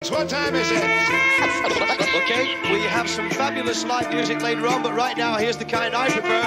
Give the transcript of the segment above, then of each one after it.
What time is it? Okay, we have some fabulous live music later on, but right now, here's the kind I prefer.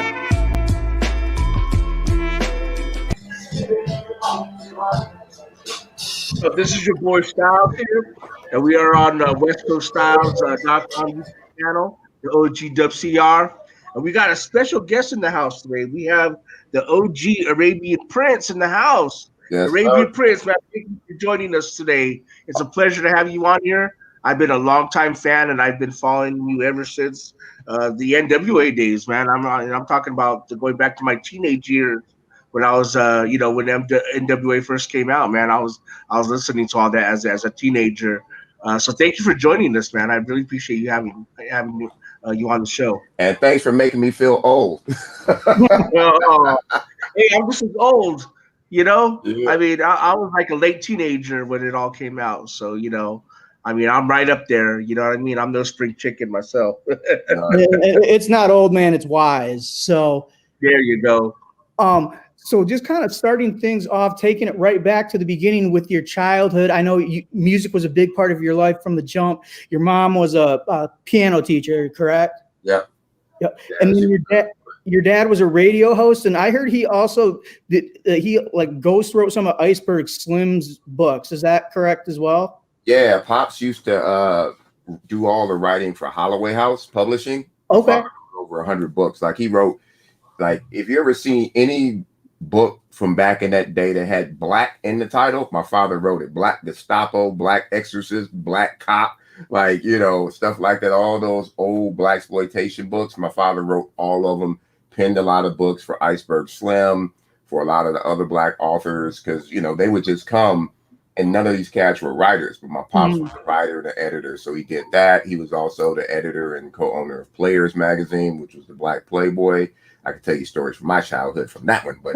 So this is your boy Styles here, and we are on WestCoastStyles.com channel, the OG WCR, and we got a special guest in the house today. We have the OG Arabian Prince in the house. Yes, Arabian sir. Prince, man, thank you for joining us today. It's a pleasure to have you on here. I've been a longtime fan, and I've been following you ever since the NWA days, man. I'm talking about going back to my teenage years when I was, when NWA first came out, man. I was listening to all that as a teenager. So thank you for joining us, man. I really appreciate you having you on the show. And thanks for making me feel old. Hey, I'm just as old, you know. Yeah. I mean, I was like a late teenager when it all came out, so I mean, I'm right up there. You know what I mean? I'm no spring chicken myself. It's not old, man. It's wise. So there you go. So just kind of starting things off, taking it right back to the beginning with your childhood. I know music was a big part of your life from the jump. Your mom was a piano teacher, correct? Yep. Yep. And then your dad was a radio host, and I heard he also ghost wrote some of Iceberg Slim's books. Is that correct as well? Yeah, Pops used to do all the writing for Holloway House Publishing. Okay. Over 100 books. Like he wrote, if you ever seen any book from back in that day that had black in the title, my father wrote it. Black Gestapo, Black Exorcist, Black Cop, stuff like that. All those old blaxploitation books, my father wrote all of them, penned a lot of books for Iceberg Slim, for a lot of the other black authors, because they would just come, and none of these cats were writers, but my pops was the writer, the editor, so he did that. He was also the editor and co-owner of Players magazine, which was the Black Playboy. I can tell you stories from my childhood from that one, but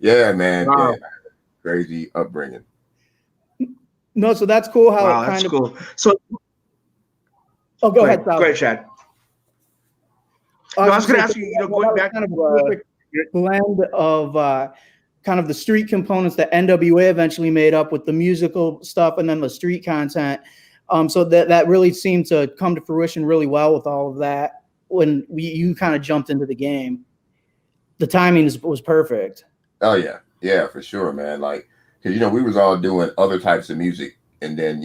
yeah, man, wow. Yeah, crazy upbringing. No, so that's cool. How wow, it kind that's of cool. So, go ahead, Sal. Go ahead, Chad. I was going to ask you, going back kind of a perfect blend of kind of the street components that NWA eventually made up with the musical stuff and then the street content. So that really seemed to come to fruition really well with all of that. When you kind of jumped into the game, the timing was perfect. Oh yeah, for sure, man. Because we was all doing other types of music, and then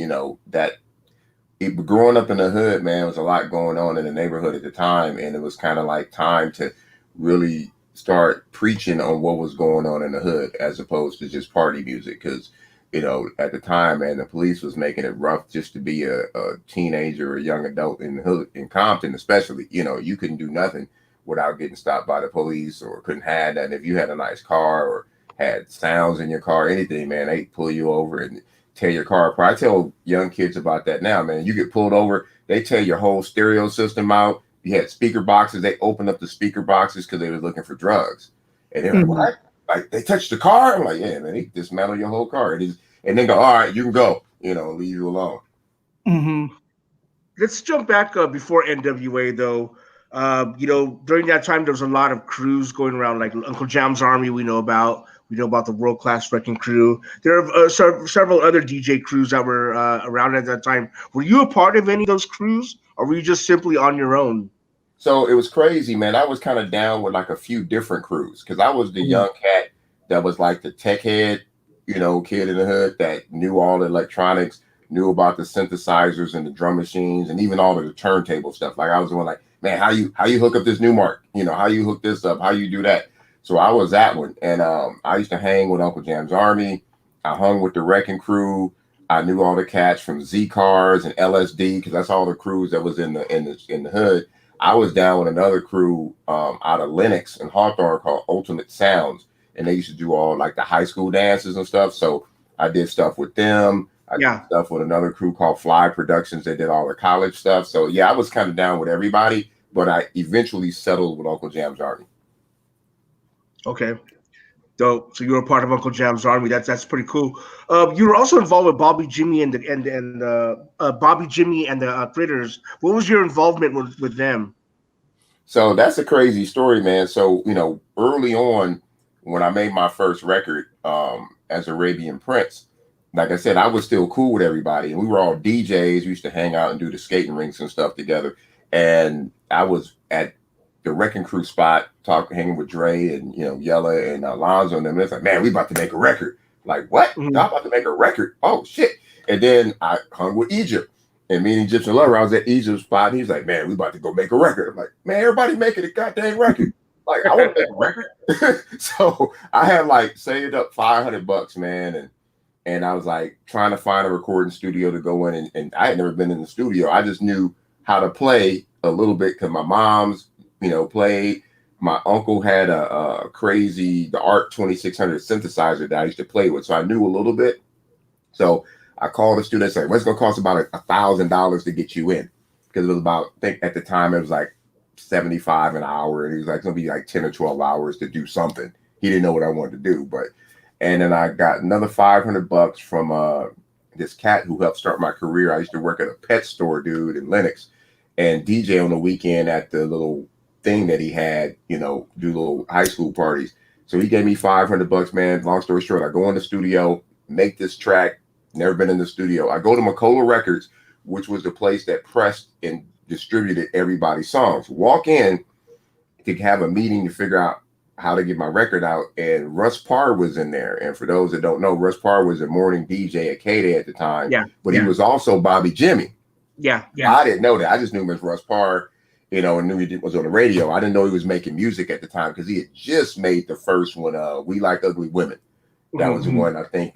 growing up in the hood, man, was a lot going on in the neighborhood at the time, and it was kind of like time to really start preaching on what was going on in the hood as opposed to just party music. Because at the time, man, the police was making it rough just to be a teenager or a young adult in the hood, in Compton especially. You couldn't do nothing without getting stopped by the police, or couldn't have that. And if you had a nice car or had sounds in your car, anything, man, they'd pull you over and tear your car apart. I tell young kids about that now, man. You get pulled over, they tear your whole stereo system out. You had speaker boxes, they opened up the speaker boxes because they were looking for drugs. And they're like, what? Like, they touched the car? I'm like, yeah, man, they dismantle your whole car. And then go, all right, you can go, leave you alone. Mm-hmm. Let's jump back before NWA, though. During that time, there was a lot of crews going around, like Uncle Jam's Army, we know about the World Class Wrecking Crew. There are several other DJ crews that were around at that time. Were you a part of any of those crews, or were you just simply on your own? So it was crazy, man. I was kind of down with a few different crews, because I was the young cat that was like the tech head, kid in the hood that knew all the electronics, knew about the synthesizers and the drum machines, and even all of the turntable stuff. Like I was the one like, man, how you hook up this Newmark? How you hook this up? How you do that? So I was that one. And I used to hang with Uncle Jam's Army. I hung with the Wrecking Crew. I knew all the cats from Z Cars and LSD, because that's all the crews that was in the hood. I was down with another crew out of Lenox and Hawthorne called Ultimate Sounds, and they used to do all like the high school dances and stuff. So I did stuff with them. I did stuff with another crew called Fly Productions. They did all the college stuff. So yeah, I was kind of down with everybody, but I eventually settled with Uncle Jam's Army. Okay. So you were a part of Uncle Jam's Army. That's pretty cool. You were also involved with Bobby Jimmy and Bobby Jimmy and the Critters. What was your involvement with them? So that's a crazy story, man. So early on, when I made my first record as Arabian Prince, like I said, I was still cool with everybody, and we were all DJs. We used to hang out and do the skating rinks and stuff together. And I was at the Wrecking Crew spot, hanging with Dre and Yella and Alonzo and them. And it's like, man, we about to make a record. Like, what? Y'all about to make a record? Oh shit! And then I hung with Egypt, and me and Egyptian Lover. I was at Egypt's spot, and he's like, man, we about to go make a record. I'm like, man, everybody making a goddamn record. Like, I want to make a record. So I had like saved up $500, man, and I was like trying to find a recording studio to go in, and I had never been in the studio. I just knew how to play a little bit because my mom's, played. My uncle had a crazy, the ARC 2600 synthesizer that I used to play with, so I knew a little bit. So I called the studio and said, what's going to cost about $1,000 to get you in? Because it was about, I think at the time it was like $75 an hour, and he was like, it's going to be like 10 or 12 hours to do something. He didn't know what I wanted to do, and then I got another $500 from this cat who helped start my career. I used to work at a pet store, dude, in Lenox, and DJ on the weekend at the little thing that he had, do little high school parties. So he gave me $500, man. Long story short, I go in the studio, make this track. Never been in the studio. I go to Macola Records, which was the place that pressed and distributed everybody's songs. Walk in to have a meeting to figure out how to get my record out, and Russ Parr was in there. And for those that don't know, Russ Parr was a morning DJ at K-Day at the time. Yeah, but he was also Bobby Jimmy. Yeah. I didn't know that. I just knew him as Russ Parr, and knew he was on the radio. I didn't know he was making music at the time because he had just made the first one, We Like Ugly Women. That was the one, I think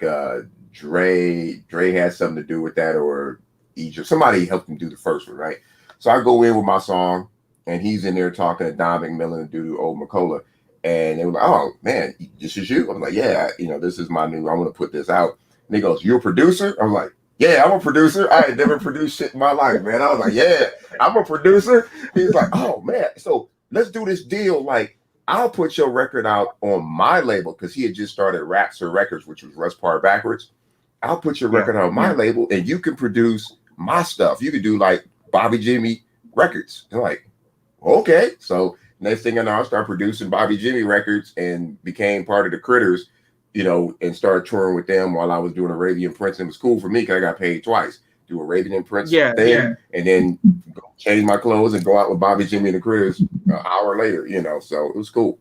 Dre had something to do with that, or Egypt. Somebody helped him do the first one, right? So I go in with my song, and he's in there talking to Don McMillan and dude Old Macola. And they were like, oh, man, this is you? I'm like, yeah, this is my new, I want to put this out. And he goes, you're a producer? I'm like, yeah, I'm a producer. I had never produced shit in my life, man. I was like, yeah, I'm a producer. He's like, oh, man, so let's do this deal. Like, I'll put your record out on my label, because he had just started Rapster Records, which was Russ Parr backwards. I'll put your record on my label, and you can produce my stuff. You could do like Bobby Jimmy records. And like, okay. So next thing I know, I started producing Bobby Jimmy records and became part of the Critters, and started touring with them while I was doing Arabian Prince. It was cool for me because I got paid twice. Do Arabian Prince and then change my clothes and go out with Bobby Jimmy and the Critters an hour later, so it was cool.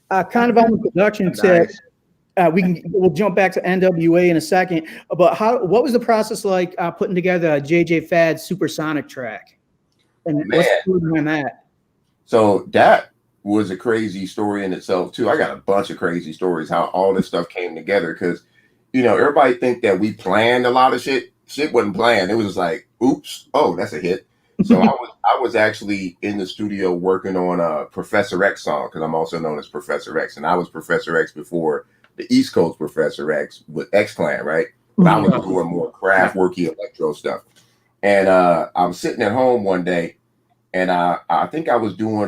Kind of on the production tip, we'll jump back to NWA in a second, but what was the process like putting together a JJ Fad Supersonic track? And what's the story behind that? So that was a crazy story in itself too. I got a bunch of crazy stories how all this stuff came together, because everybody think that we planned a lot of shit. Shit wasn't planned. It was just like, oops, oh, that's a hit. So I was actually in the studio working on a Professor X song, because I'm also known as Professor X, and I was Professor X before the East Coast Professor X with X Clan, right? But I was doing more craft worky electro stuff. And I was sitting at home one day, and I think I was doing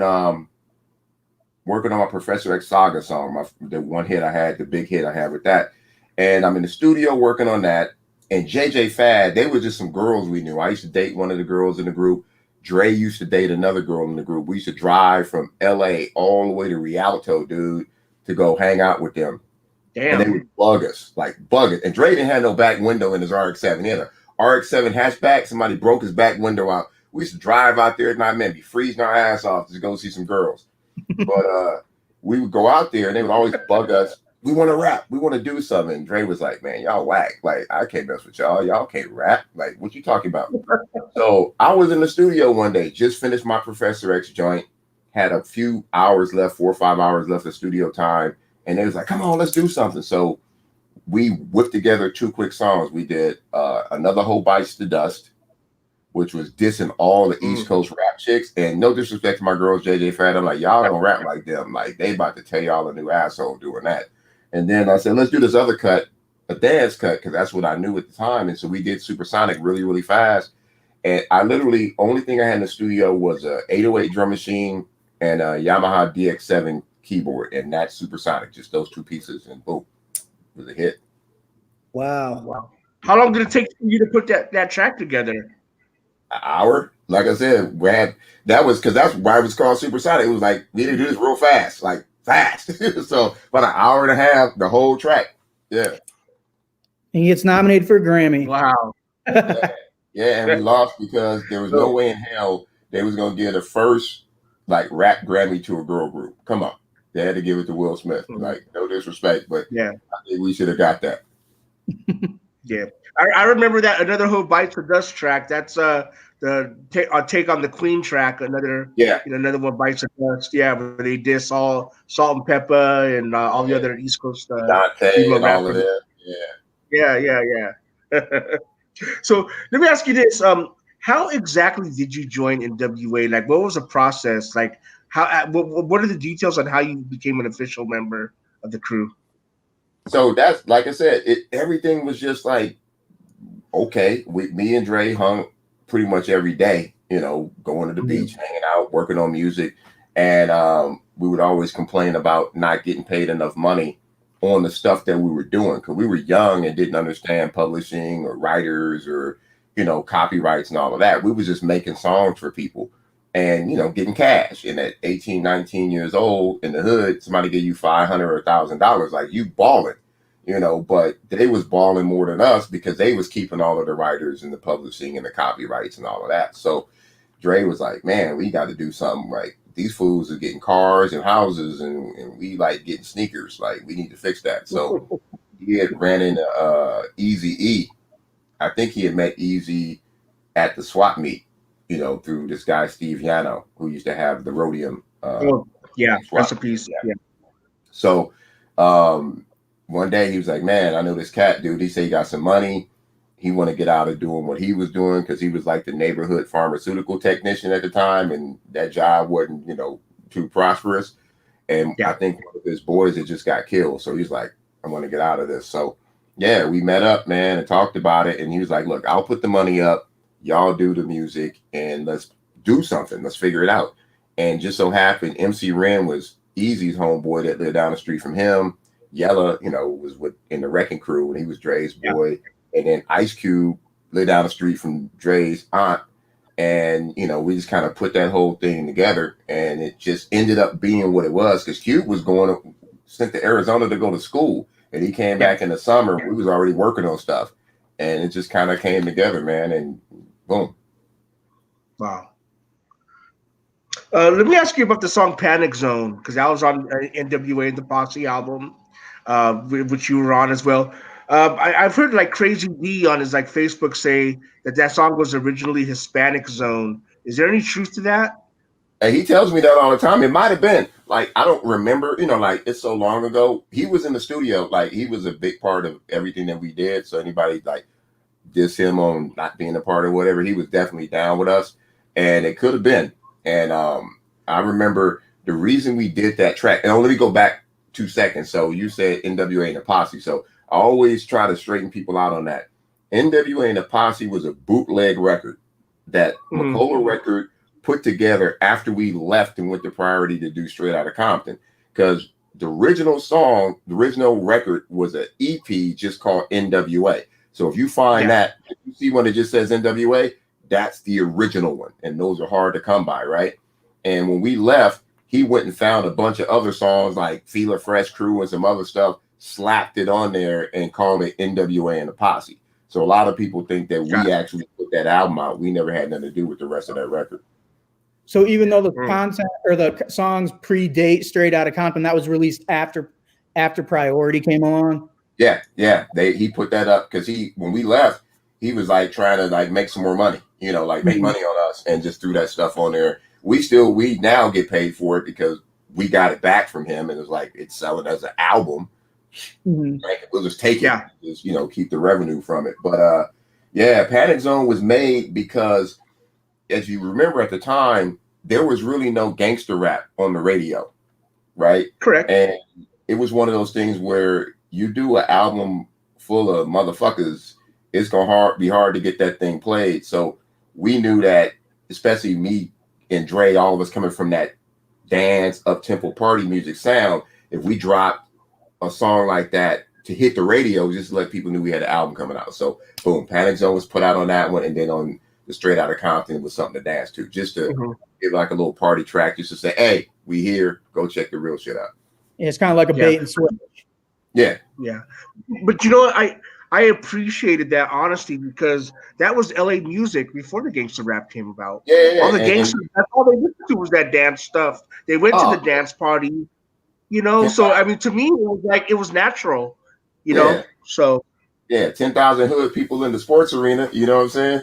working on my Professor X Saga song, the one hit I had, the big hit I had with that. And I'm in the studio working on that. And JJ Fad, they were just some girls we knew. I used to date one of the girls in the group. Dre used to date another girl in the group. We used to drive from LA all the way to Rialto, dude, to go hang out with them. Damn. And they would bug us. And Dre didn't have no back window in his RX-7. He had a RX-7 hatchback. Somebody broke his back window out. We used to drive out there at night, man, be freezing our ass off to go see some girls. But we would go out there, and they would always bug us. We want to rap. We want to do something. And Dre was like, man, y'all whack. Like, I can't mess with y'all. Y'all can't rap. Like, what you talking about? So I was in the studio one day, just finished my Professor X joint, had a few hours left, 4 or 5 hours left of studio time. And they was like, come on, let's do something. So we whipped together 2 quick songs. We did Another Hoe Bites the Dust, which was dissing all the East Coast rap chicks. And no disrespect to my girls, JJ Fad. I'm like, y'all don't rap like them. Like, they about to tell y'all a new asshole doing that. And then I said, let's do this other cut, a dance cut, because that's what I knew at the time. And so we did Supersonic really, really fast. And I literally, only thing I had in the studio was a 808 drum machine and a Yamaha DX7 keyboard. And that's Supersonic, just those 2 pieces. And boom, it was a hit. Wow. How long did it take for you to put that track together? An hour. Like I said, that was because that's why it was called Supersonic. It was like, we need to do this real fast, like fast. So about an hour and a half, the whole track. Yeah. He gets nominated for a Grammy. Wow. Yeah, and we lost because there was no way in hell they was gonna give the first like rap Grammy to a girl group. Come on, they had to give it to Will Smith. Like, no disrespect, but yeah, I think we should have got that. Yeah, I remember that Another Hoe Bites the Dust track. That's the take on the Queen track. Another another one Bites the Dust. Yeah, where they diss all Salt and Pepper and all the other East Coast Dante female and all rappers. of them. Yeah. So let me ask you this: how exactly did you join NWA? Like, what was the process? Like, how? What are the details on how you became an official member of the crew? So that's like I said, everything was just like, okay, me and Dre hung pretty much every day, going to the beach, hanging out, working on music. And we would always complain about not getting paid enough money on the stuff that we were doing because we were young and didn't understand publishing or writers or, copyrights and all of that. We was just making songs for people and, getting cash. And at 18, 19 years old in the hood, somebody gave you $500 or $1,000, like you balling. But they was balling more than us because they was keeping all of the writers and the publishing and the copyrights and all of that. So Dre was like, man, we got to do something. Like, these fools are getting cars and houses and we like getting sneakers. Like, we need to fix that. So he had ran into Eazy-E. I think he had met Eazy at the swap meet, through this guy, Steve Yano, who used to have the Rhodium. Recipes. Yeah. So, one day he was like, man, I know this cat dude. He said he got some money. He want to get out of doing what he was doing because he was like the neighborhood pharmaceutical technician at the time. And that job wasn't, too prosperous. And I think one of his boys had just got killed. So he's like, I want to get out of this. So, yeah, we met up, man, and talked about it. And he was like, look, I'll put the money up. Y'all do the music and let's do something. Let's figure it out. And just so happened, MC Ren was Eazy's homeboy that lived down the street from him. Yella, was in the Wrecking Crew and he was Dre's boy. And then Ice Cube lived down the street from Dre's aunt. And, we just kind of put that whole thing together and it just ended up being what it was because Cube was sent to Arizona to go to school and he came back in the summer. We was already working on stuff and it just kind of came together, man. And boom. Wow. Let me ask you about the song Panic Zone because that was on NWA and the Posse album. Which you were on as well. I've heard like Crazy D on his like Facebook say that song was originally Hispanic Zone. Is there any truth to that? And he tells me that all the time. It might have been like, I don't remember, like it's so long ago. He was in the studio. Like he was a big part of everything that we did. So anybody like diss him on not being a part of whatever, he was definitely down with us and it could have been. And I remember the reason we did that track. And let me go back 2 seconds. So you said NWA and the Posse. So I always try to straighten people out on that. NWA and the Posse was a bootleg record that McCullough record put together after we left and went to Priority to do Straight Outta Compton. Because the original song, the original record was an EP just called NWA. So if you find that, if you see one that just says NWA, that's the original one. And those are hard to come by, right? And when we left, he went and found a bunch of other songs like Feel It Fresh Crew and some other stuff, slapped it on there and called it NWA and the Posse. So a lot of people think that we actually put that album out. We never had nothing to do with the rest of that record. So even though the content or the songs predate Straight Outta Compton, that was released after Priority came along? Yeah. He put that up because when we left, he was like trying to like make some more money, like make money on us and just threw that stuff on there. We now get paid for it because we got it back from him and it was like it's selling as an album. Like, we'll just take it, just, keep the revenue from it. But Panic Zone was made because, as you remember at the time, there was really no gangster rap on the radio, right? Correct. And it was one of those things where you do an album full of motherfuckers, it's gonna be hard to get that thing played. So we knew that, especially me and Dre, all of us coming from that dance up-tempo party music sound, if we dropped a song like that to hit the radio, just to let people know we had an album coming out. So boom, Panic Zone was put out on that one, and then on the Straight Outta Compton was something to dance to, just to give like a little party track, just to say, hey, we here, go check the real shit out. Yeah, it's kind of like a bait and switch. Yeah. But you know what, I appreciated that honesty because that was LA music before the gangster rap came about. Yeah, All the gangsters, that's all they listened to was that dance stuff. They went to the oh, dance party, you know. 10,000, So I mean, to me, it was like it was natural, you yeah, know. So yeah, 10,000 hood people in the sports arena. You know what I'm saying?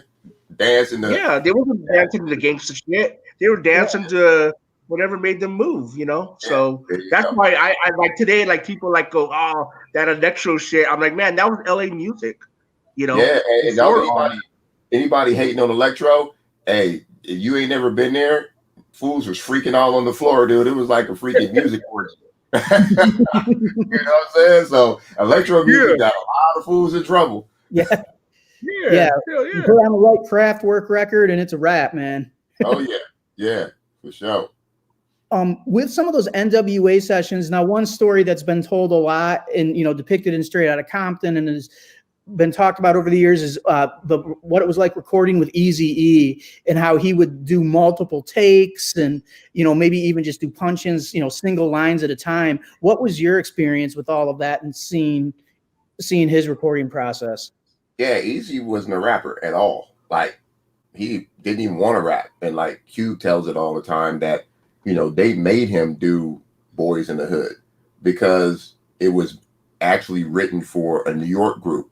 Dancing the yeah, they wasn't dancing to the gangster shit. They were yeah, dancing to whatever made them move, you know. yeah. So There you that's go. why I like today, like people like go, oh, that electro shit. I'm like, man, that was LA music, you know, Yeah, and don't before all anybody hating on electro. Hey, if you ain't never been there, fools was freaking all on the floor, dude. It was like a freaking music orgy. You know what I'm saying? So electro yeah, music got a lot of fools in trouble. Yeah, yeah, yeah. hell You yeah. put on the right Kraftwerk record, and it's a rap, man. Oh yeah, yeah, for sure. With some of those NWA sessions, now one story that's been told a lot and depicted in Straight Outta Compton and has been talked about over the years is what it was like recording with Eazy-E and how he would do multiple takes and maybe even just do punch-ins, single lines at a time. What was your experience with all of that and seeing his recording process? Yeah, Easy wasn't a rapper at all. Like he didn't even want to rap, and like Cube tells it all the time that they made him do Boys in the Hood because it was actually written for a New York group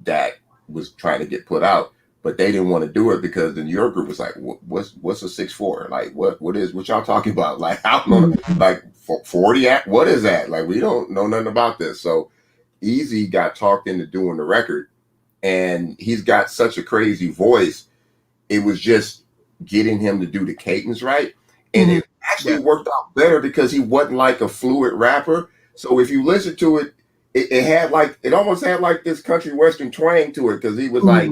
that was trying to get put out, but they didn't want to do it because the New York group was like, what's a 6'4"? Like what y'all talking about? Like I don't know, like 40 act, what is that? Like we don't know nothing about this. So Easy got talked into doing the record, and he's got such a crazy voice. It was just getting him to do the cadence right. And it actually worked out better because he wasn't like a fluid rapper. So if you listen to it, it had like, it almost had like this country western twang to it because he was like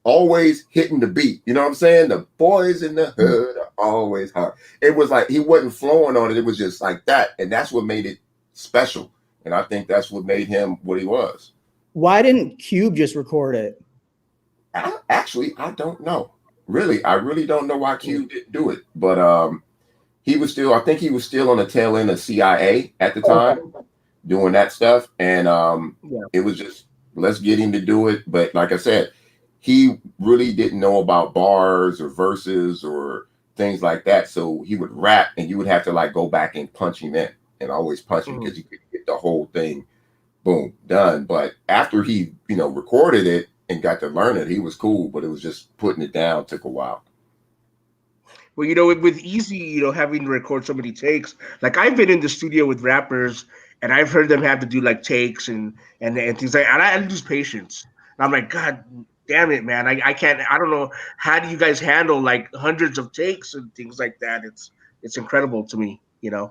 always hitting the beat. You know what I'm saying? The boys in the hood are always hard. It was like he wasn't flowing on it. It was just like that. And that's what made it special. And I think that's what made him what he was. Why didn't Cube just record it? Actually, I don't know. I really don't know why Cube didn't do it. But I think he was still on the tail end of CIA at the time doing that stuff. And it was just, let's get him to do it. But like I said, he really didn't know about bars or verses or things like that. So he would rap and you would have to like go back and punch him in and always punch him because you could get the whole thing, boom, done. But after he, recorded it and got to learn it, he was cool, but it was just putting it down took a while. Well, with Easy, having to record so many takes, like I've been in the studio with rappers and I've heard them have to do like takes and things like, and I lose patience. And I'm like, God damn it, man. I can't, I don't know. How do you guys handle like hundreds of takes and things like that? It's incredible to me, Yeah.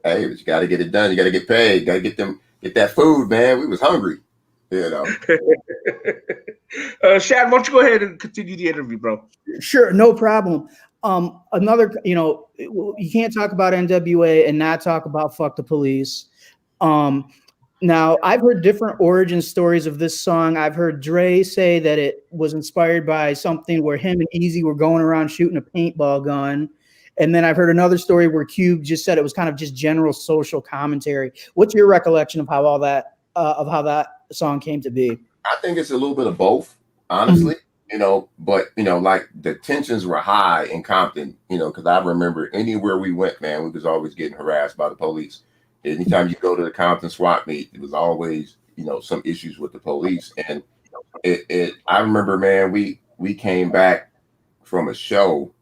Hey, but you got to get it done. You got to get paid. Got to get that food, man. We was hungry, Shad, why don't you go ahead and continue the interview, bro? Sure, no problem. Another, you can't talk about NWA and not talk about Fuck the Police. Now, I've heard different origin stories of this song. I've heard Dre say that it was inspired by something where him and Eazy were going around shooting a paintball gun. And then I've heard another story where Cube just said it was kind of just general social commentary. What's your recollection of how that song came to be? I think it's a little bit of both, honestly. But like the tensions were high in Compton, because I remember anywhere we went, man, we was always getting harassed by the police. Anytime you go to the Compton SWAT meet, it was always, some issues with the police. And I remember, man, we came back from a show.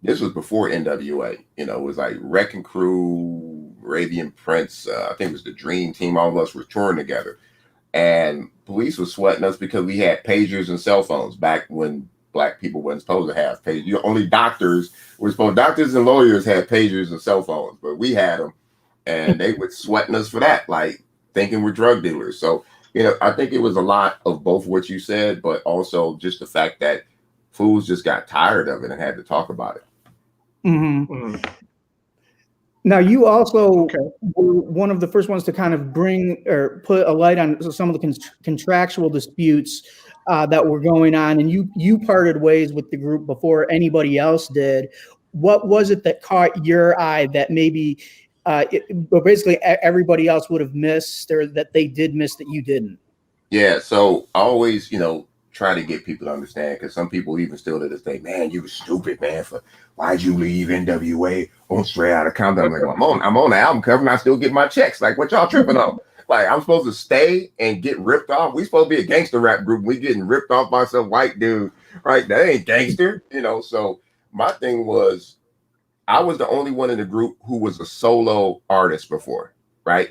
This was before NWA, it was like Wrecking Crew, Arabian Prince. I think it was the Dream Team. All of us were touring together. And police was sweating us because we had pagers and cell phones back when black people weren't supposed to have pagers. Only doctors and lawyers had pagers and cell phones, but we had them, and they were sweating us for that, like thinking we're drug dealers. So, I think it was a lot of both what you said, but also just the fact that fools just got tired of it and had to talk about it. Now, you also were one of the first ones to kind of bring or put a light on some of the contractual disputes that were going on, and you parted ways with the group before anybody else did. What was it that caught your eye that maybe basically everybody else would have missed, or that they did miss that you didn't? Yeah, so I always, try to get people to understand, because some people even still to this day, man, you was stupid, man. For why'd you leave NWA on Straight Outta Compton? I'm like, I'm on the album cover and I still get my checks. Like, what y'all tripping on? Like, I'm supposed to stay and get ripped off. We supposed to be a gangster rap group. We getting ripped off by some white dude, right? That ain't gangster, So my thing was, I was the only one in the group who was a solo artist before, right?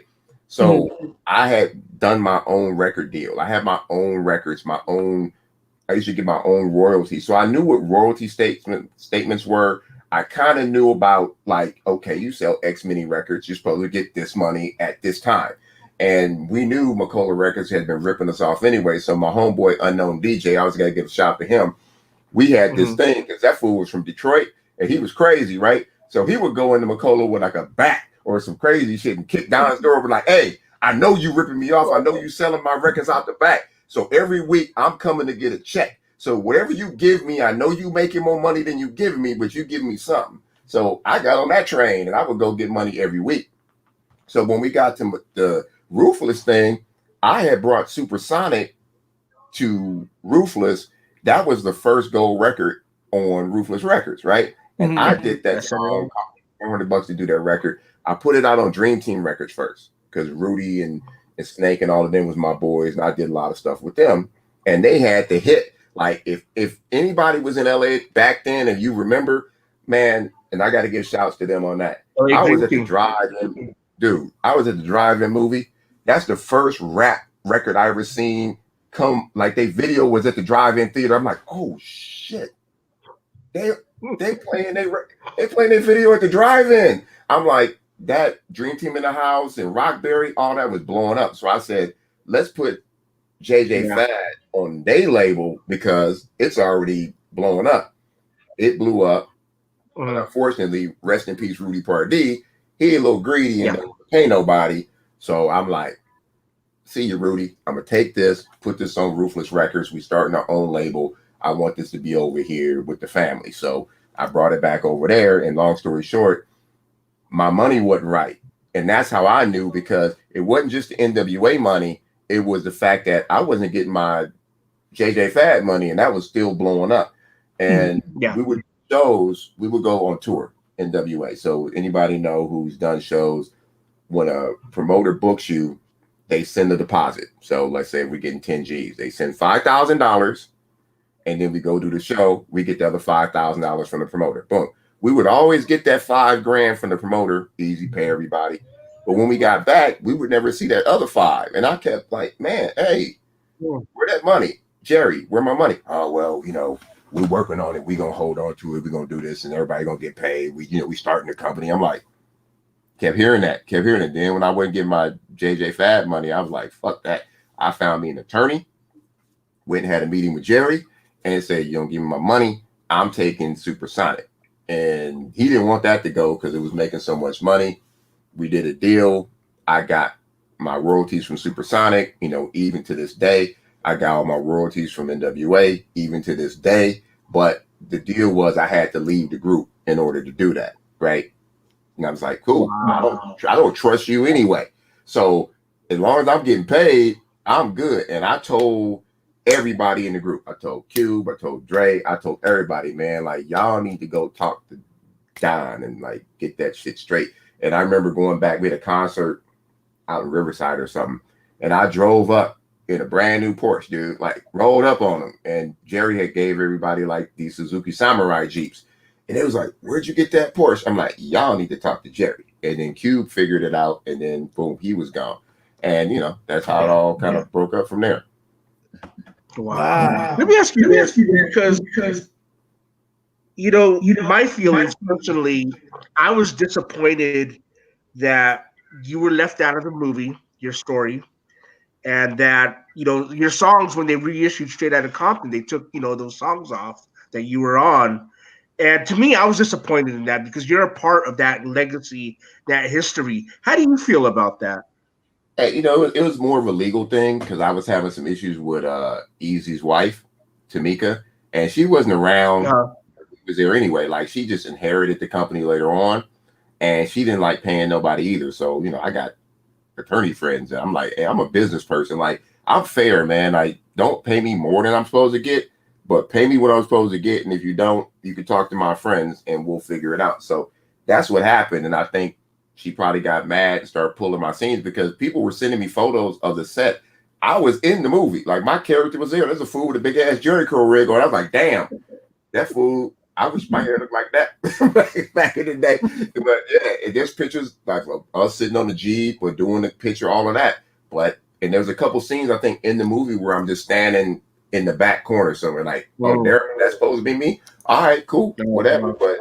So I had done my own record deal. I had my own records, I used to get my own royalties. So I knew what royalty statements were. I kind of knew about, like, okay, you sell X many records, you're supposed to get this money at this time. And we knew McCullough Records had been ripping us off anyway. So my homeboy, Unknown DJ, I was going to give a shout to him. We had this thing, because that fool was from Detroit and he was crazy, right? So he would go into McCullough with like a bat or some crazy shit and kick down his door and be like, hey, I know you ripping me off. I know you selling my records out the back. So every week I'm coming to get a check. So whatever you give me, I know you making more money than you giving me, but you give me something. So I got on that train and I would go get money every week. So when we got to the Ruthless thing, I had brought Supersonic to Ruthless. That was the first gold record on Ruthless Records, right? And I did that song, $400 to do that record. I put it out on Dream Team Records first, because Rudy and Snake and all of them was my boys, and I did a lot of stuff with them. And they had the hit. Like, if anybody was in LA back then and you remember, man, and I got to give shouts to them on that. I was at the drive-in, dude. I was at the drive-in movie. That's the first rap record I ever seen come. Like, they video was at the drive-in theater. I'm like, oh shit, they playing their video at the drive-in. I'm like, that Dream Team in the House and Rockberry, all that was blowing up. So I said, let's put JJ Fad on their label, because it's already blowing up. It blew up. But unfortunately, rest in peace, Rudy Pardee. He a little greedy and don't pay nobody. So I'm like, see you, Rudy. I'm gonna take this, put this on Ruthless Records. We starting our own label. I want this to be over here with the family. So I brought it back over there. And long story short, my money wasn't right. And that's how I knew, because it wasn't just the NWA money. It was the fact that I wasn't getting my JJ Fad money, and that was still blowing up. And we would go on tour, NWA. So anybody know who's done shows, when a promoter books you, they send a deposit. So let's say we're getting 10 G's. They send $5,000, and then we go do the show. We get the other $5,000 from the promoter. Boom. We would always get that $5,000 from the promoter, easy pay everybody. But when we got back, we would never see that other $5,000. And I kept like, man, hey, where that money? Jerry, where my money? Oh, well, we're working on it. We're going to hold on to it. We're going to do this, and everybody going to get paid. We starting the company. I'm like, kept hearing that. Then when I wouldn't get my JJ Fad money, I was like, fuck that. I found me an attorney, went and had a meeting with Jerry, and said, you don't give me my money, I'm taking Supersonic. And he didn't want that to go because it was making so much money. We did a deal. I got my royalties from Supersonic, even to this day. I got all my royalties from NWA, even to this day. But the deal was I had to leave the group in order to do that, right? And I was like, cool. Wow. I don't trust you anyway. So as long as I'm getting paid, I'm good. And I told everybody in the group. I told Cube, I told Dre, I told everybody, man, like, y'all need to go talk to Don and like get that shit straight. And I remember going back, we had a concert out in Riverside or something, and I drove up in a brand new Porsche, dude, like rolled up on them. And Jerry had gave everybody like these Suzuki Samurai Jeeps. And it was like, where'd you get that Porsche? I'm like, y'all need to talk to Jerry. And then Cube figured it out, and then boom, he was gone. And that's how it all kind of broke up from there. Wow. Let me ask you this, because my feelings personally, I was disappointed that you were left out of the movie, your story, and that your songs, when they reissued Straight Outta Compton, they took those songs off that you were on. And to me, I was disappointed in that, because you're a part of that legacy, that history. How do you feel about that? Hey, it was more of a legal thing, because I was having some issues with Eazy's wife, Tamika, and she wasn't around. Was there anyway. Like, she just inherited the company later on, and she didn't like paying nobody either. So I got attorney friends, and I'm like, hey, I'm a business person. Like, I'm fair, man. Like, don't pay me more than I'm supposed to get, but pay me what I'm supposed to get. And if you don't, you can talk to my friends and we'll figure it out. So that's what happened. And I think she probably got mad and started pulling my scenes because people were sending me photos of the set. I was in the movie. Like, my character was there. There's a fool with a big ass Jerry curl rig on. I was like, damn, that fool. I wish my hair looked like that back in the day. But yeah, there's pictures like us sitting on the Jeep or doing the picture, all of that. And there's a couple scenes I think in the movie where I'm just standing in the back corner somewhere, like, oh, there, that's supposed to be me. All right, cool, whatever. But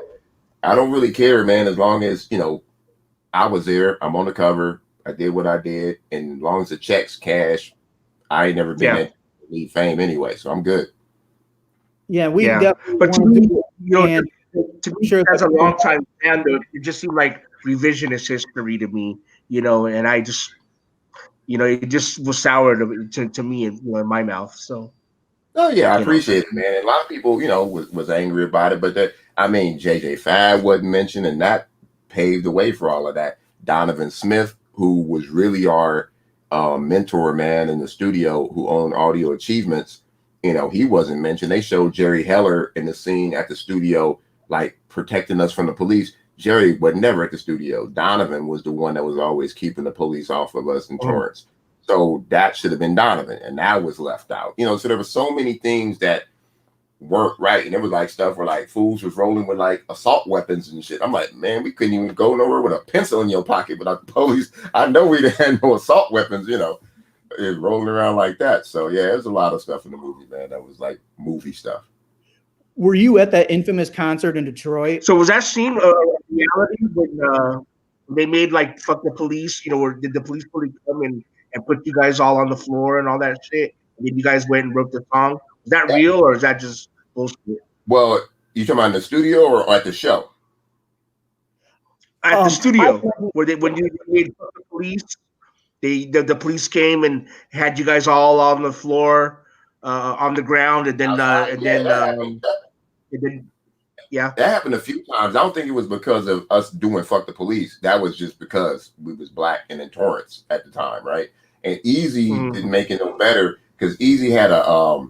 I don't really care, man. As long as I was there, I'm on the cover, I did what I did, and as long as the checks cash, I ain't never been in need fame anyway, so I'm good. Yeah, we definitely. But to me, to me, sure, as a long time fan, it just seemed like revisionist history to me, and I just, it just was sour to me, in my mouth. So. Oh yeah, I appreciate it, man. A lot of people, was angry about it, but JJ Fad wasn't mentioned, and that paved the way for all of that. Donovan Smith, who was really our mentor, man, in the studio, who owned Audio Achievements, he wasn't mentioned. They showed Jerry Heller in the scene at the studio, like protecting us from the police. Jerry was never at the studio. Donovan was the one that was always keeping the police off of us in Torrance. So that should have been Donovan, and that was left out. So there were so many things that weren't right, and there was like stuff where like fools was rolling with like assault weapons and shit. I'm like, man, we couldn't even go nowhere with a pencil in your pocket without the police. I know we didn't have no assault weapons, rolling around like that. So yeah, there's a lot of stuff in the movie, man. That was like movie stuff. Were you at that infamous concert in Detroit? So was that scene reality when they made like "fuck the police"? Or did the police fully come and put you guys all on the floor and all that shit? And then you guys went and wrote the song. Is that real or is that just bullshit? Well, you talking about in the studio or at the show? At the studio, when you made "fuck the police," the police came and had you guys all on the floor, on the ground, and then that happened a few times. I don't think it was because of us doing "fuck the police." That was just because we was black and in Torrance at the time, right? And Eazy didn't make it no better because Eazy had a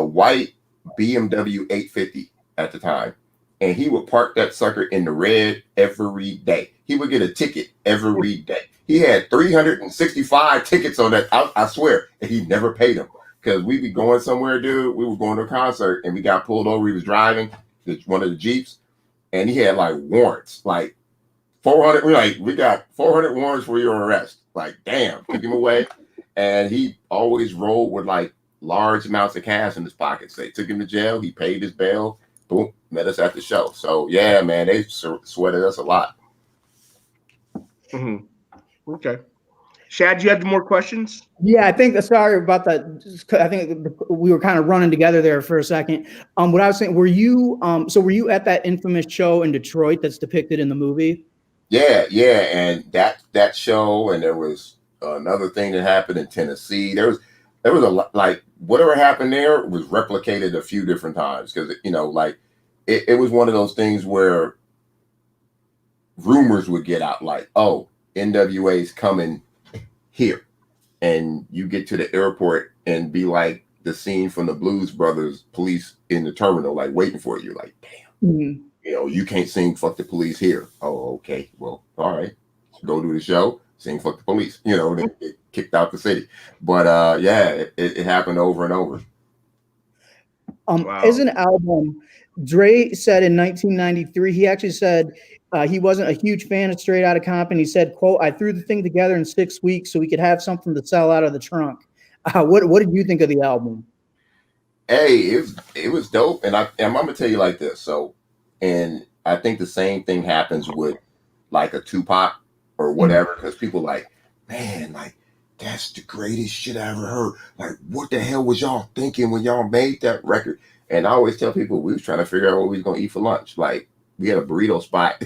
white BMW 850 at the time, and he would park that sucker in the red every day. He would get a ticket every day. He had 365 tickets on that, I swear, and he never paid them because we be going somewhere, dude. We were going to a concert, and we got pulled over. He was driving one of the Jeeps, and he had like warrants, like 400. We got 400 warrants for your arrest. Like, damn, took him away, and he always rolled with like large amounts of cash in his pockets. They took him to jail. He paid his bail. Boom, met us at the show. So yeah, man, they sweated us a lot. Okay. Shad, you had more questions? Yeah, I think. Sorry about that. I think we were kind of running together there for a second. What I was saying, were you at that infamous show in Detroit that's depicted in the movie? Yeah, and that show, and there was another thing that happened in Tennessee. There was a lot, like whatever happened there was replicated a few different times because it was one of those things where rumors would get out like, oh, NWA's coming here, and you get to the airport and be like the scene from the Blues Brothers, police in the terminal, like waiting for you. Like, damn, you can't sing "fuck the police" here. Oh, okay, well, all right, go do the show, sing "fuck the police." They get kicked out the city. But yeah, it happened over and over. Wow. As an album, Dre said in 1993, he actually said he wasn't a huge fan of Straight Outta Compton. He said, quote, "I threw the thing together in 6 weeks so we could have something to sell out of the trunk." What did you think of the album? Hey, it was dope. And I'm going to tell you like this. So, and I think the same thing happens with like a Tupac or whatever, because people like, man, like, that's the greatest shit I ever heard. Like, what the hell was y'all thinking when y'all made that record? And I always tell people we was trying to figure out what we was going to eat for lunch. Like, we had a burrito spot,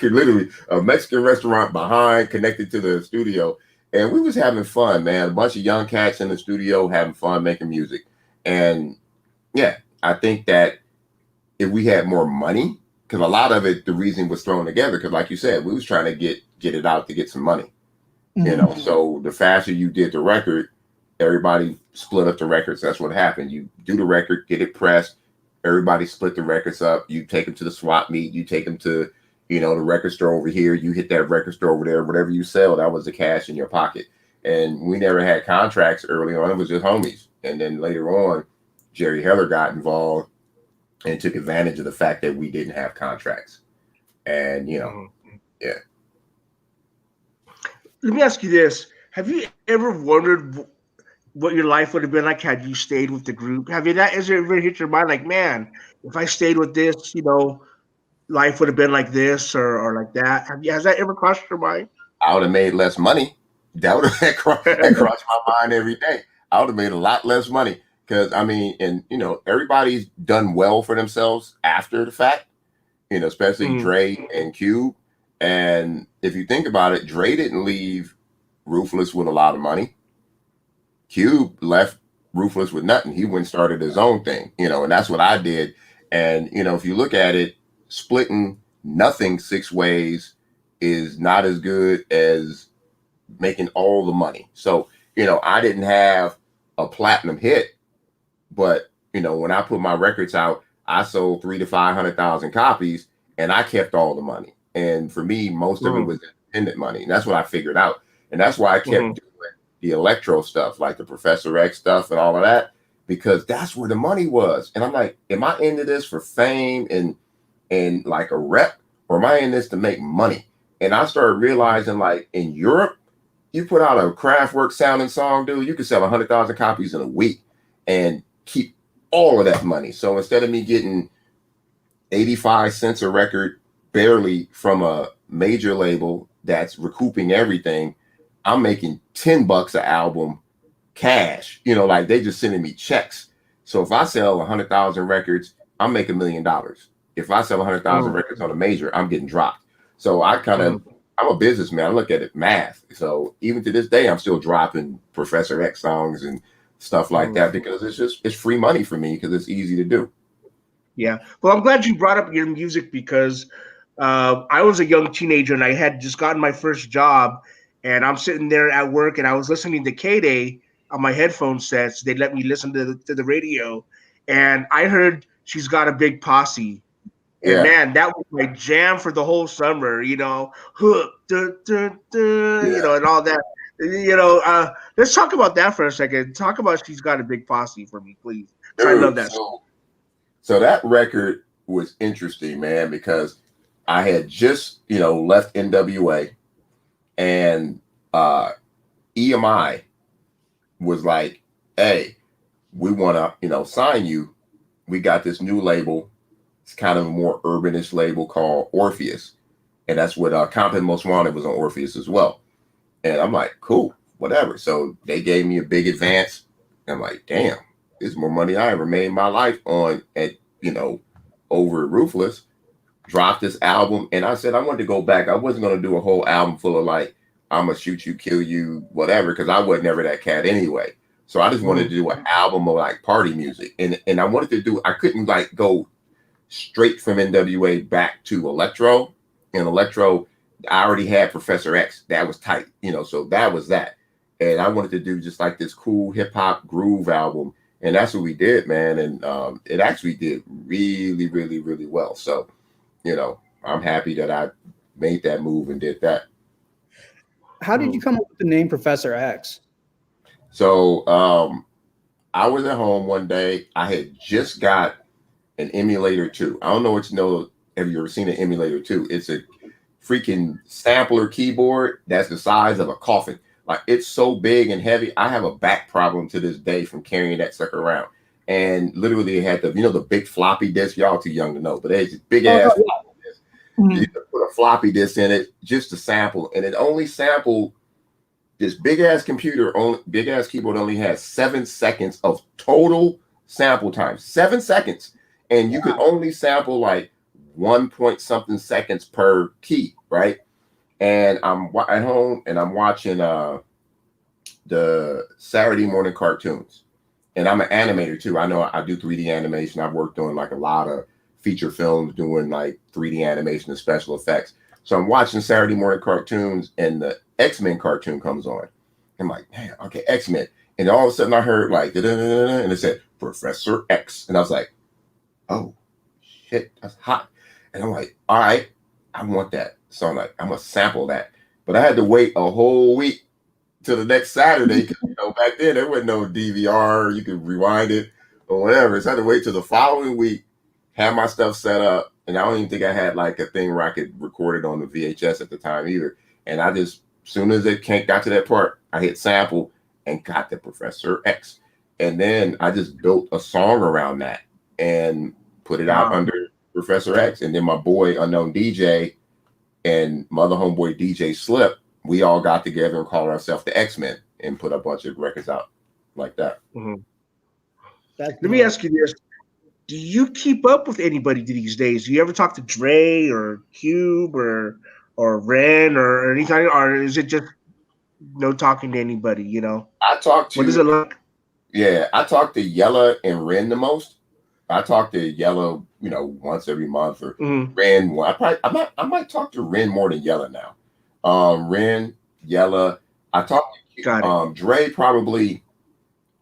literally a Mexican restaurant behind, connected to the studio. And we was having fun, man. A bunch of young cats in the studio having fun making music. And yeah, I think that if we had more money, because a lot of it, the reason was thrown together, because like you said, we was trying to get it out to get some money. You know, so the faster you did the record, everybody split up the records. That's what happened. You do the record, get it pressed, everybody split the records up. You take them to the swap meet, you take them to, you know, the record store over here, you hit that record store over there, whatever you sell, that was the cash in your pocket. And we never had contracts early on. It was just homies. And then later on, Jerry Heller got involved and took advantage of the fact that we didn't have contracts. And, you know, yeah. Let me ask you this. Have you ever wondered what your life would have been like had you stayed with the group? Has it ever hit your mind like, man, if I stayed with this, you know, life would have been like this or like that? Has that ever crossed your mind? I would have made less money. That would have crossed my mind every day. I would have made a lot less money because, I mean, and, you know, everybody's done well for themselves after the fact, you know, especially Dre and Cube. And if you think about it, Dre didn't leave Ruthless with a lot of money. Cube left Ruthless with nothing. He went and started his own thing, you know, and that's what I did. And, you know, if you look at it, splitting nothing 6 ways is not as good as making all the money. So, you know, I didn't have a platinum hit, but, you know, when I put my records out, I sold 300,000 to 500,000 copies and I kept all the money. And for me, most of it was independent money. And that's what I figured out. And that's why I kept doing the electro stuff, like the Professor X stuff and all of that, because that's where the money was. And I'm like, am I into this for fame and like a rep, or am I in this to make money? And I started realizing, like, in Europe, you put out a Kraftwerk sounding song, dude, you could sell 100,000 copies in a week and keep all of that money. So instead of me getting 85 cents a record barely from a major label that's recouping everything, I'm making $10 an album cash, you know, like they just sending me checks. So if I sell 100,000 records, I'm making $1 million. If I sell 100,000 records on a major, I'm getting dropped. So I kind of, I'm a businessman. I look at it math. So even to this day, I'm still dropping Professor X songs and stuff like that because it's free money for me because it's easy to do. Yeah. Well, I'm glad you brought up your music because I was a young teenager and I had just gotten my first job, and I'm sitting there at work and I was listening to K-Day on my headphone sets. They let me listen to the radio, and I heard She's Got a Big Posse. And man, that was my jam for the whole summer, you know, hook, you know, and all that. You know, let's talk about that for a second. Talk about She's Got a Big Posse for me, please. Dude, I love that song. So that record was interesting, man, because I had just, you know, left NWA, and EMI was like, hey, we want to, you know, sign you. We got this new label. It's kind of a more urbanish label called Orpheus. And that's what Compton Most Wanted was on Orpheus as well. And I'm like, cool, whatever. So they gave me a big advance. I'm like, damn, this is more money I ever made in my life on at, you know, over Ruthless. Dropped this album. And I said, I wanted to go back. I wasn't going to do a whole album full of like, I'm going to shoot you, kill you, whatever, because I was never that cat anyway. So I just wanted to do an album of like party music. And I wanted to do, I couldn't like go straight from NWA back to electro. And electro, I already had Professor X. That was tight, you know, so that was that. And I wanted to do just like this cool hip hop groove album. And that's what we did, man. And it actually did really, really, really well. So, you know, I'm happy that I made that move and did that. How did you come up with the name Professor X? So I was at home one day. I had just got an emulator 2. I don't know what you know. Have you ever seen an emulator 2? It's a freaking sampler keyboard that's the size of a coffin. Like, it's so big and heavy. I have a back problem to this day from carrying that sucker around. And literally it had the, you know, the big floppy disk. Y'all too young to know, but it's big ass floppy disk. You could put a floppy disk in it just to sample. And it only sampled this big ass computer, big ass keyboard only has 7 seconds of total sample time. 7 seconds. And you could only sample like 1 point something seconds per key, right? And I'm at home and I'm watching the Saturday morning cartoons. And I'm an animator too. I know I do 3D animation. I've worked on like a lot of feature films doing like 3D animation and special effects. So I'm watching Saturday morning cartoons, and the X-Men cartoon comes on. I'm like, man, okay, X-Men. And all of a sudden I heard like, da-da-da-da-da, and it said Professor X. And I was like, oh, shit, that's hot. And I'm like, all right, I want that. So I'm like, I'm going to sample that. But I had to wait a whole week till the next Saturday. Because, back then there wasn't no DVR. You could rewind it or whatever. So I had to wait till the following week, have my stuff set up. And I don't even think I had like a thing where I could record it on the VHS at the time either. And I just, as soon as it got to that part, I hit sample and got the Professor X. And then I just built a song around that and put it out under Professor X. And then my boy, Unknown DJ, and my other homeboy, DJ Slip, we all got together and called ourselves the X-Men and put a bunch of records out like that. Mm-hmm. Let me ask you this. Do you keep up with anybody these days? Do you ever talk to Dre or Cube or Ren or anything? Or is it just no talking to anybody, I talk to... What does it look? Yeah, I talk to Yella and Ren the most. I talk to Yella, once every month, or Ren. I might talk to Ren more than Yella now. Ren, Yella. I talk to Dre probably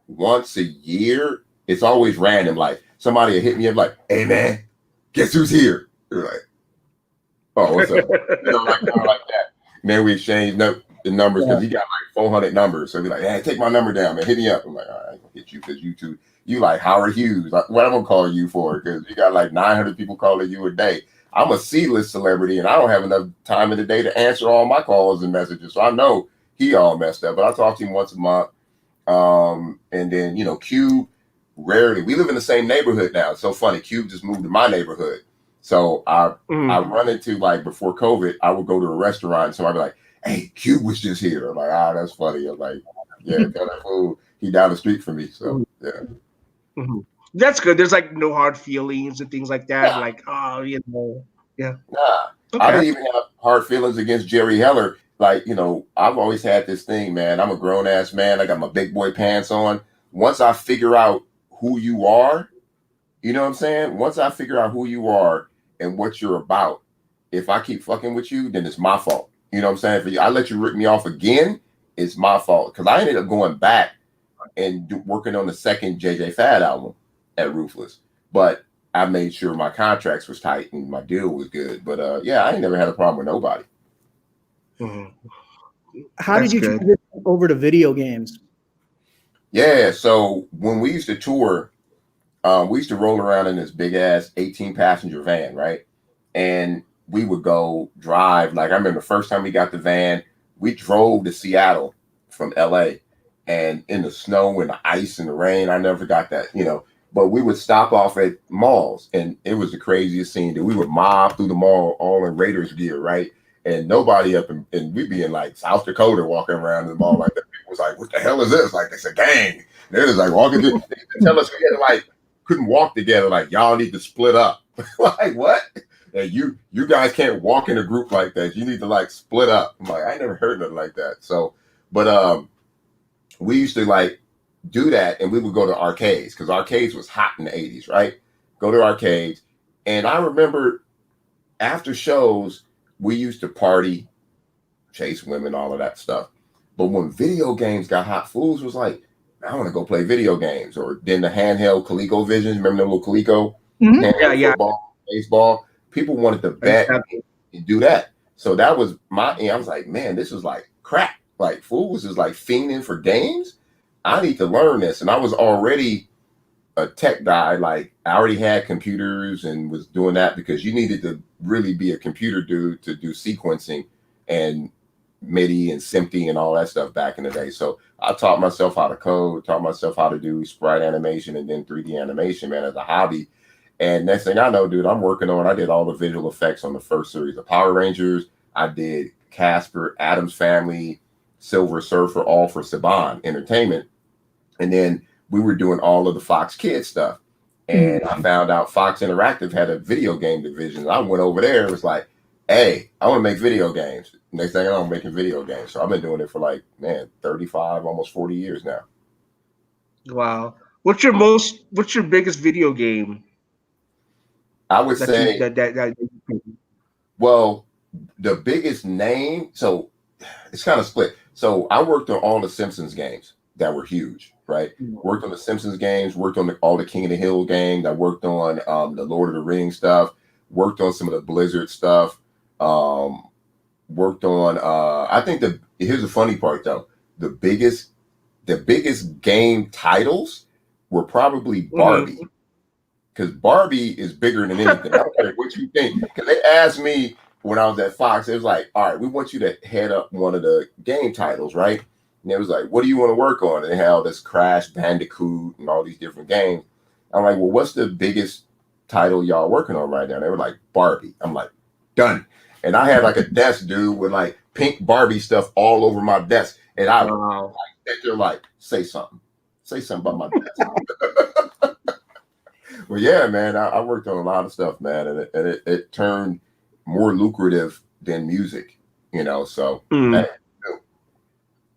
once a year. It's always random. Like somebody will hit me up, like, "Hey man, guess who's here?" You're like, "Oh, what's up?" like that. And then we exchange the numbers because he got like 400 numbers. So he's like, "Hey, take my number down, man. Hit me up." I'm like, "All right, I'm gonna hit you because you two." You like Howard Hughes. Like, what I'm gonna call you for? Because you got like 900 people calling you a day. I'm a C-list celebrity, and I don't have enough time in the day to answer all my calls and messages. So I know he all messed up. But I talk to him once a month. And then Cube rarely. We live in the same neighborhood now. It's so funny. Cube just moved to my neighborhood. So I run into, like, before COVID, I would go to a restaurant and somebody be like, "Hey, Cube was just here." I'm like, that's funny. I'm like, yeah, tell that fool he down the street from me. So yeah. Mm-hmm. That's good. There's like no hard feelings and things like that. Nah. Like, yeah. Nah. Okay. I didn't even have hard feelings against Jerry Heller. Like, I've always had this thing, man. I'm a grown ass man. I got my big boy pants on. Once I figure out who you are, you know what I'm saying? Once I figure out who you are and what you're about, if I keep fucking with you, then it's my fault. You know what I'm saying? If I let you rip me off again, it's my fault. Because I ended up going back and working on the second JJ Fad album at Ruthless. But I made sure my contracts was tight and my deal was good. But I ain't never had a problem with nobody. Mm-hmm. How did you transition over to video games? Yeah, so when we used to tour, we used to roll around in this big ass 18-passenger van, right? And we would go drive. Like, I remember the first time we got the van, we drove to Seattle from LA. And in the snow and the ice and the rain, I never got that, But we would stop off at malls, and it was the craziest scene that we would mob through the mall all in Raiders gear, right? And nobody and we'd be in like South Dakota walking around in the mall like that. People was like, "What the hell is this?" Like, it's a gang. They're just like walking through. They tell us we had to, like, couldn't walk together. Like, y'all need to split up. Like, what? And you guys can't walk in a group like that. You need to, like, split up. I'm like, I never heard nothing like that. So, but we used to, like, do that, and we would go to arcades because arcades was hot in the 80s, right? Go to arcades. And I remember after shows, we used to party, chase women, all of that stuff. But when video games got hot, fools was like, I want to go play video games. Or then the handheld ColecoVisions, remember the little Coleco? Mm-hmm. Yeah. Football, baseball. People wanted to bet and do that. So that was I was like, man, this is like crack. Like, fools is like fiending for games. I need to learn this. And I was already a tech guy. Like, I already had computers and was doing that because you needed to really be a computer dude to do sequencing and MIDI and SMPTE and all that stuff back in the day. So I taught myself how to code, taught myself how to do sprite animation and then 3D animation, man, as a hobby. And next thing I know, dude, I did all the visual effects on the first series of Power Rangers. I did Casper, Addams Family, Silver Surfer, all for Saban Entertainment. And then we were doing all of the Fox Kids stuff. And I found out Fox Interactive had a video game division. I went over there and was like, hey, I want to make video games. Next thing I know, I'm making video games. So I've been doing it for 35, almost 40 years now. Wow. What's your biggest video game? I would say, well, the biggest name. So it's kind of split. So I worked on all the Simpsons games that were huge, right? Worked on the Simpsons games, worked on all the King of the Hill games. I worked on the Lord of the Rings stuff, worked on some of the Blizzard stuff, worked on I think here's the funny part though. The biggest game titles were probably Barbie. Because Barbie is bigger than anything. I don't care what you think. Because they asked me when I was at Fox, it was like, all right, we want you to head up one of the game titles, right? And it was like, what do you want to work on? And they had all this Crash Bandicoot and all these different games. I'm like, well, what's the biggest title y'all working on right now? And they were like, Barbie. I'm like, done. And I had like a desk, dude, with like pink Barbie stuff all over my desk. And I was like, they're like, say something. Say something about my desk. Well, yeah, man, I worked on a lot of stuff, man. And it turned more lucrative than music, you know, so.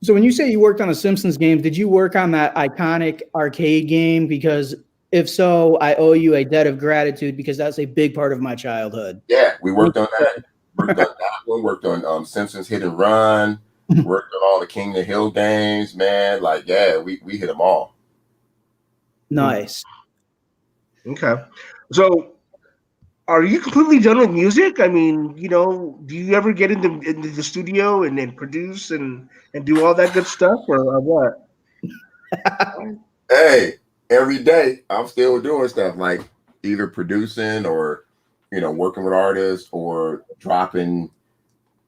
So when you say you worked on a Simpsons game, did you work on that iconic arcade game? Because if so, I owe you a debt of gratitude because that's a big part of my childhood. Yeah, we worked on that. Worked on that one. Worked on Simpsons Hit and Run. Worked on all the King of the Hill games, man. Like, yeah, we hit them all. Nice. Okay. So are you completely done with music? I mean, you know, do you ever get into the studio and then produce and do all that good stuff or what? Hey, every day I'm still doing stuff like either producing or, you know, working with artists or dropping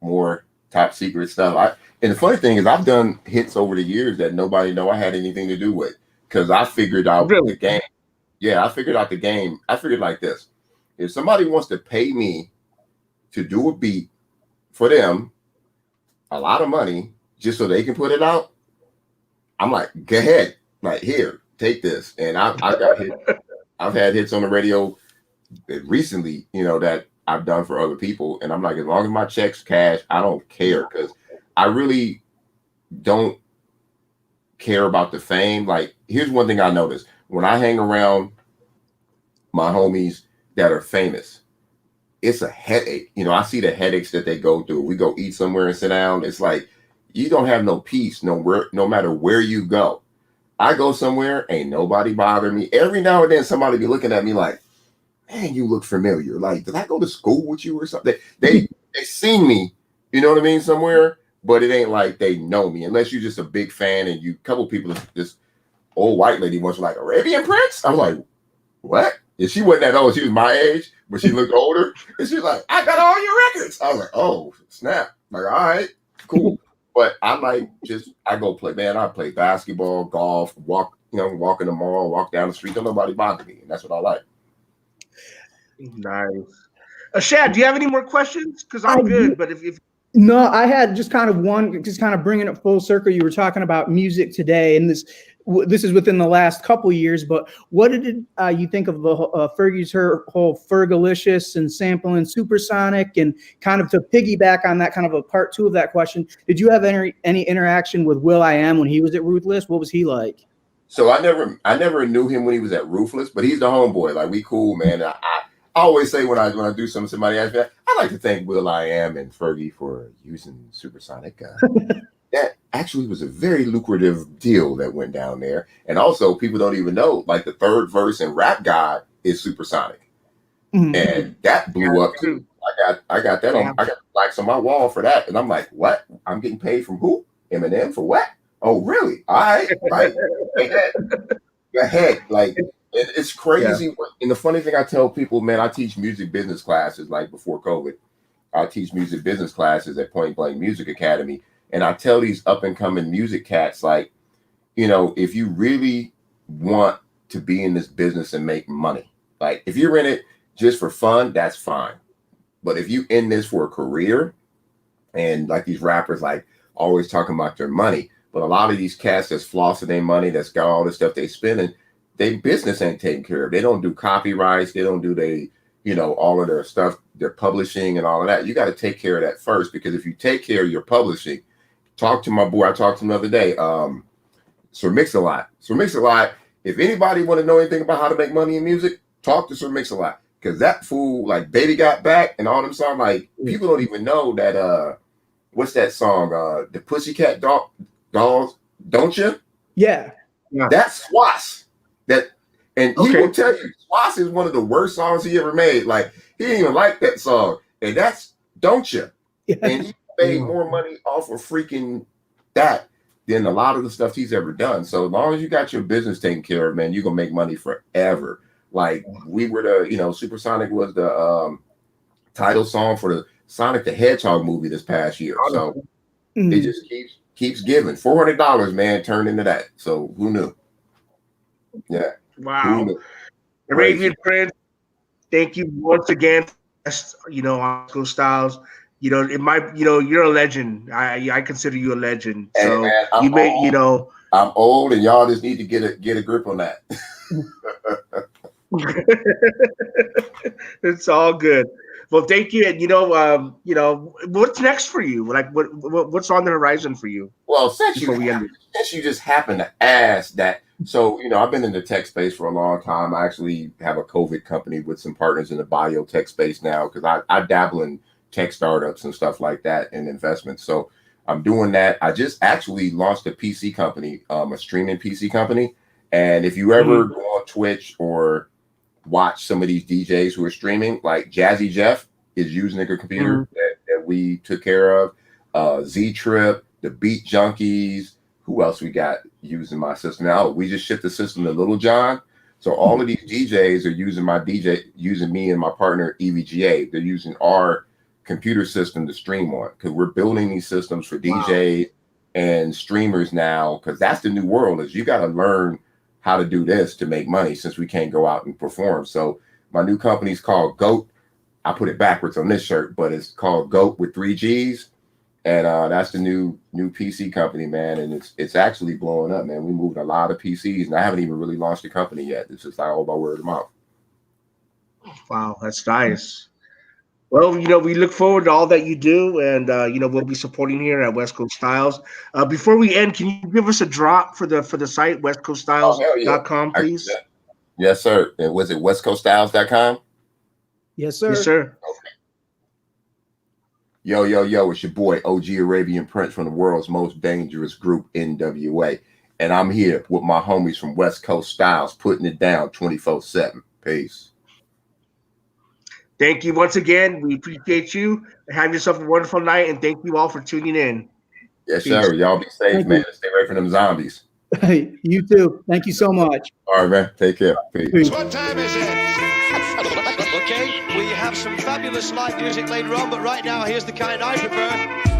more top secret stuff. And the funny thing is I've done hits over the years that nobody know I had anything to do with because I figured out the game. Yeah, I figured out the game. I figured like this. If somebody wants to pay me to do a beat for them, a lot of money, just so they can put it out, I'm like, go ahead. Like, here, take this. And I got hit. I've had hits on the radio recently, you know, that I've done for other people. And I'm like, as long as my check's cash, I don't care because I really don't care about the fame. Like, here's one thing I noticed. When I hang around my homies that are famous, it's a headache. You know, I see the headaches that they go through. We go eat somewhere and sit down. It's like, you don't have no peace no matter where you go. I go somewhere, ain't nobody bother me. Every now and then somebody be looking at me like, man, you look familiar. Like, did I go to school with you or something? They seen me, you know what I mean, somewhere, but it ain't like they know me unless you're just a big fan and you couple people, this old white lady once was like, Arabian Prince? I was like, what? And she wasn't that old. She was my age, but she looked older. And she's like, I got all your records. I was like, oh, snap. Like, all right, cool. But I go play, man, I play basketball, golf, walk in the mall, walk down the street. Don't nobody bother me. And that's what I like. Nice. Shad, do you have any more questions? Because I'm good, but if No, I had just kind of one, just kind of bringing it full circle. You were talking about music today, and this is within the last couple years. But what did you think of the Fergie's her whole Fergalicious and sampling Supersonic, and kind of to piggyback on that, kind of a part two of that question? Did you have any interaction with Will.i.am when he was at Ruthless? What was he like? So I never knew him when he was at Ruthless, but he's the homeboy. Like, we cool, man. I always say when I do something, somebody asks me, I like to thank Will.i.am and Fergie for using Supersonic. That actually was a very lucrative deal that went down there. And also, people don't even know, like, the third verse in Rap God is Supersonic. Mm-hmm. And that blew up too. I got that on. I got plaques on my wall for that. And I'm like, what? I'm getting paid from who? Eminem for what? Oh, really? All right. Like, go ahead. Like, it's crazy. Yeah. And the funny thing I tell people, man, I teach music business classes, like before COVID. I teach music business classes at Point Blank Music Academy. And I tell these up and coming music cats, like, you know, if you really want to be in this business and make money, like, if you're in it just for fun, that's fine. But if you in this for a career, and like these rappers, like, always talking about their money, but a lot of these cats that's flossing their money, that's got all this stuff they spending, their business ain't taken care of. They don't do copyrights. They don't do all of their stuff, their publishing and all of that. You got to take care of that first, because if you take care of your publishing, talk to my boy. I talked to him the other day, Sir Mix-a-Lot. Sir Mix-a-Lot, if anybody want to know anything about how to make money in music, talk to Sir Mix-a-Lot, because that fool, like Baby Got Back and all them songs, like, people don't even know that what's that song? The Pussycat Dolls, Don't You? Yeah. That's Swass. And he will tell you, Swass is one of the worst songs he ever made. Like, he didn't even like that song. And that's Don't You. Yeah. And he made more money off of freaking that than a lot of the stuff he's ever done. So as long as you got your business taken care of, man, you're going to make money forever. Like, we were Supersonic was the title song for the Sonic the Hedgehog movie this past year. So it just keeps giving. $400, man, turned into that. So who knew? Yeah. Wow. Arabian Prince, thank you once again. On School Styles. You're a legend. I consider you a legend. So hey, man, I'm old, and y'all just need to get a grip on that. It's all good. Well, thank you. And what's next for you? Like, what's on the horizon for you? Well, since you just happen to ask that, so I've been in the tech space for a long time. I actually have a COVID company with some partners in the biotech space now because I dabble in tech startups and stuff like that and investments. So I'm doing that. I just actually launched a PC company, a streaming PC company. And if you ever go on Twitch or watch some of these DJs who are streaming, like Jazzy Jeff is using a computer that we took care of. Z-Trip, the Beat Junkies, who else we got using my system now? We just shipped the system to Little John. So all of these DJs are using me and my partner EVGA. They're using our computer system to stream on because we're building these systems for DJs and streamers now, because that's the new world. Is you got to learn how to do this to make money since we can't go out and perform. So my new company is called GOAT. I put it backwards on this shirt, but it's called GOAT with 3 G's. And that's the new PC company, man. And it's actually blowing up, man. We moved a lot of PCs, and I haven't even really launched the company yet. It's just like all by word of mouth. Wow, that's nice. Well, we look forward to all that you do, and we'll be supporting here at West Coast Styles. Before we end, can you give us a drop for the site westcoaststyles.com, please? Yes, sir. And was it westcoaststyles.com? Yes, sir. Yes, sir. Okay. Yo, it's your boy OG Arabian Prince from the world's most dangerous group, NWA, and I'm here with my homies from West Coast Styles, putting it down 24/7. Peace. Thank you once again. We appreciate you. Have yourself a wonderful night, and thank you all for tuning in. Yes, sir. Y'all be safe, man. Stay away from them zombies. Hey, you too. Thank you so much. All right, man. Take care. Peace. What time is it? Okay, we have some fabulous live music later on, but right now, here's the kind I prefer.